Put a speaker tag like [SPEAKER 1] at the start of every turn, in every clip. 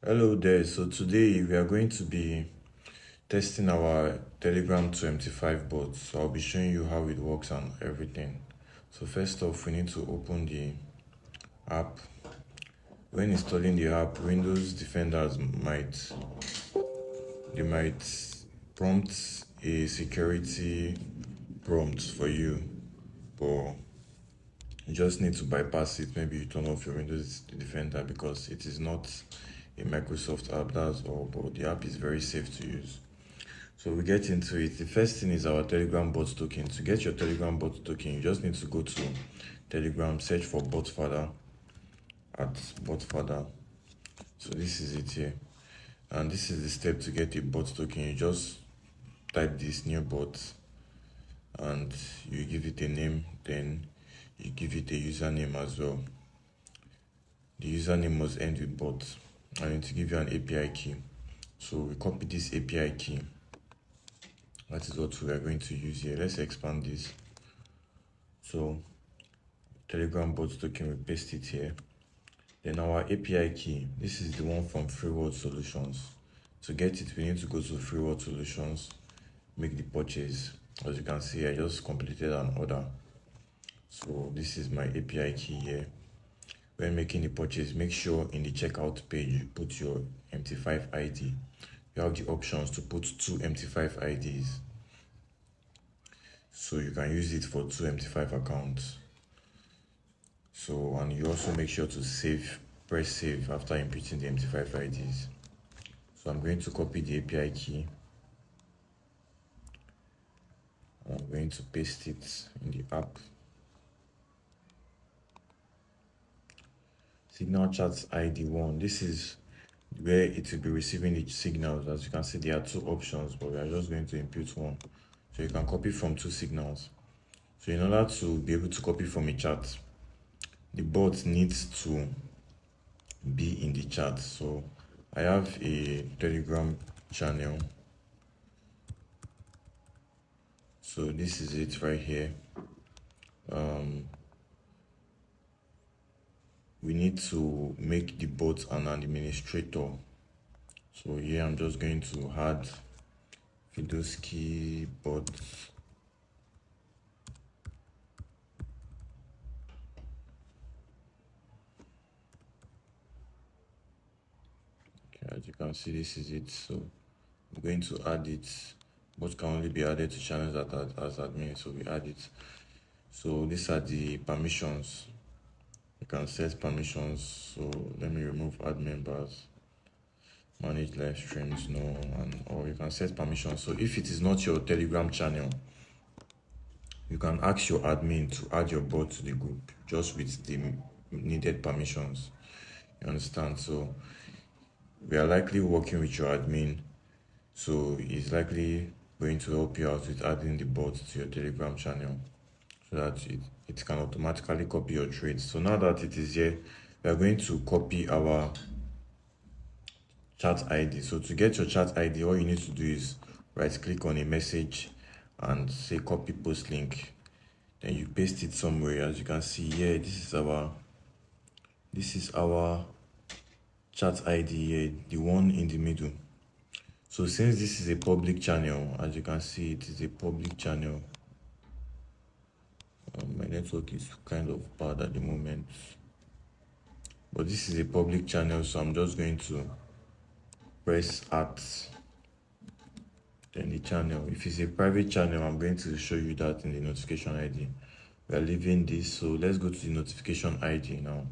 [SPEAKER 1] Hello there. So today we are going to be testing our Telegram to MT5 bot. So I'll be showing you how it works and everything. So first off, we need to open the app. When installing the app, Windows defenders might prompt a security prompt for you, but you just need to bypass it. Maybe you turn off your Windows Defender because it is not a Microsoft app, that's all, but the app is very safe to use. So we get into it. The first thing is our Telegram bot token. To get your Telegram bot token, you just need to go to Telegram, search for botfather at botfather. So this is it here. And this is the step to get a bot token. You just type this new bot and you give it a name, then you give it a username as well. The username must end with bot. I need to give you an API key. So we copy this API key. That is what we are going to use here. Let's expand this. So Telegram bot token, we paste it here. Then our API key, this is the one from Freeword Solutions. To get it, we need to go to Freeword Solutions, make the purchase. As you can see, I just completed an order. So this is my API key here. When making the purchase, make sure in the checkout page you put your MT5 ID. You have the options to put 2 MT5 IDs. So you can use it for 2 MT5 accounts. So, and you also make sure to press save after inputting the MT5 IDs. So I'm going to copy the API key. I'm going to paste it in the app. Signal chat ID 1. This is where it will be receiving the signals. As you can see, there are 2 options, but we are just going to input one. So you can copy from 2 signals. So in order to be able to copy from a chat, the bot needs to be in the chat. So I have a Telegram channel. So this is it right here. We need to make the bot an administrator. So here I'm just going to add Fidoski bot. Okay, as you can see, this is it. So I'm going to add it. Bots can only be added to channels that are as admin, so we add it. So these are the permissions. You can set permissions. So let me remove add members, manage live streams, no, or you can set permissions. So if it is not your Telegram channel, you can ask your admin to add your bot to the group just with the needed permissions. You understand? So we are likely working with your admin, so he's likely going to help you out with adding the bot to your Telegram channel so that it can automatically copy your trades. So now that it is here, we are going to copy our chat ID. So to get your chat ID, all you need to do is right click on a message and say copy post link. Then you paste it somewhere. As you can see here, this is our chat ID here, the one in the middle. So since this is a public channel, as you can see, it is a public channel. My network is kind of bad at the moment, but this is a public channel, so I'm just going to press at then the channel. If it's a private channel, I'm going to show you that in the notification ID. We are leaving this, so let's go to the notification ID now.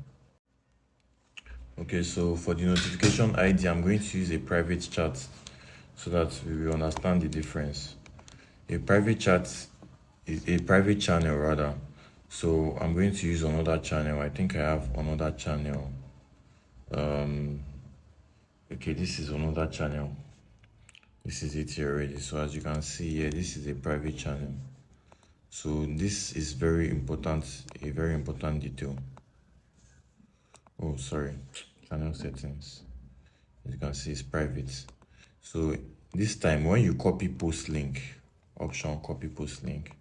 [SPEAKER 1] Okay, so for the notification ID, I'm going to use a private chat so that we will understand the difference. A private chat is a private channel rather. So I'm going to use another channel. I think I have another channel. Okay, this is another channel. This is it here already. So as you can see here, this is a private channel. So this is very important, a very important detail. Oh, sorry, channel settings. As you can see, it's private. So this time when you copy post link, option copy post link,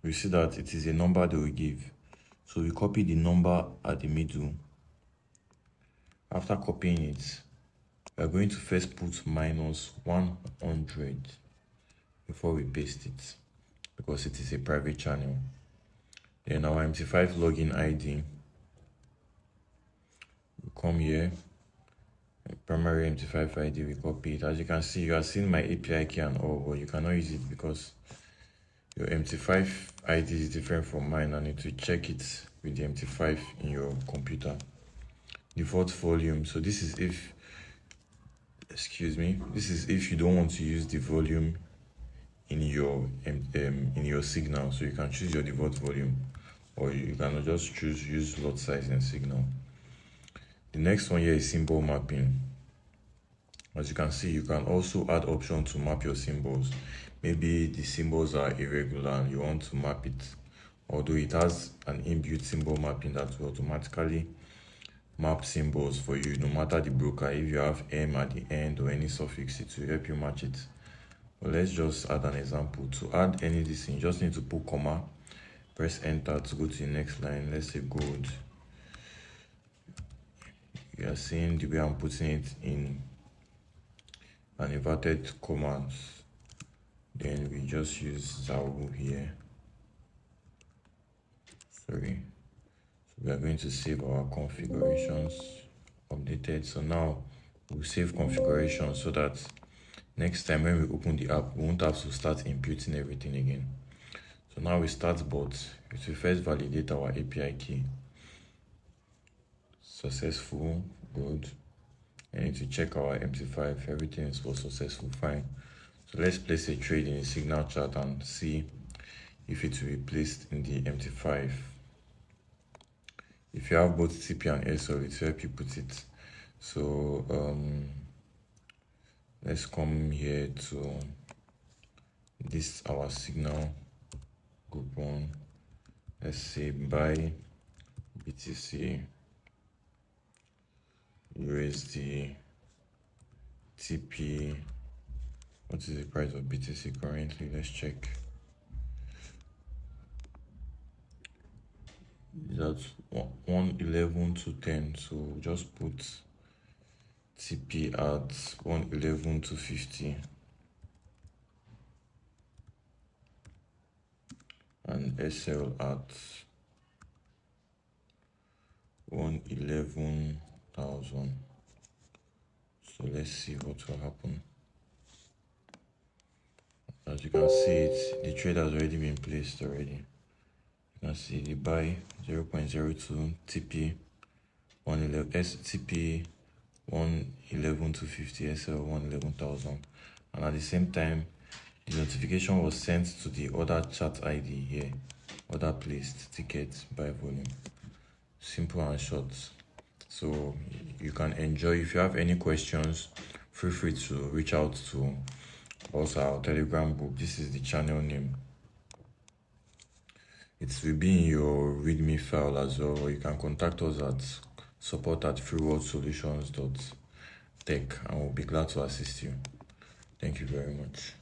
[SPEAKER 1] you see that it is a number they will give. So we copy the number at the middle. After copying it, We are going to first put minus 100 before we paste it, because it is a private channel. Then our MT5 login ID, we come here, primary MT5 ID, we copy it. As you can see, you are seeing my API key and all, but you cannot use it because your MT5 ID is different from mine. I need to check it with the MT5 in your computer. Default volume, so this is if, this is if you don't want to use the volume in your signal. So you can choose your default volume, or you can just choose use lot size and signal. The next one here is symbol mapping. As you can see, you can also add option to map your symbols. Maybe the symbols are irregular and you want to map it, although it has an inbuilt symbol mapping that will automatically map symbols for you, no matter the broker. If you have M at the end or any suffix, it will help you match it. But let's just add an example. To add any of this thing, you just need to put comma, press enter to go to the next line. Let's say gold. You are seeing the way I'm putting it in an inverted commas. Then we just use Zawu here. Sorry. So we are going to save our configurations updated. So now we'll save configuration so that next time when we open the app, we won't have to start imputing everything again. So now we start bot. It will first validate our API key. Successful, good. I need to check our MT5. Everything is for successful, fine. So let's place a trade in the signal chart and see if it will be placed in the MT5. If you have both TP and SL, it will help you put it. So let's come here to this our signal group 1. Let's say buy BTC USD TP. What is the price of BTC currently? Let's check. That's 111 to 10. So just put TP at 111 to 50 and SL at 111,000. So let's see what will happen. As you can see, the trade has already been placed already. You can see the buy 0.02, TP 111, STP 111 to 50, SL 111,000, and at the same time the notification was sent to the order chart ID here, order placed, ticket, buy volume. Simple and short. So you can enjoy. If you have any questions, feel free to reach out to us, our Telegram group. This is the channel name. It will be in your readme file as well, or you can contact us at support@freeworldsolutions.tech and we'll be glad to assist you. Thank you very much.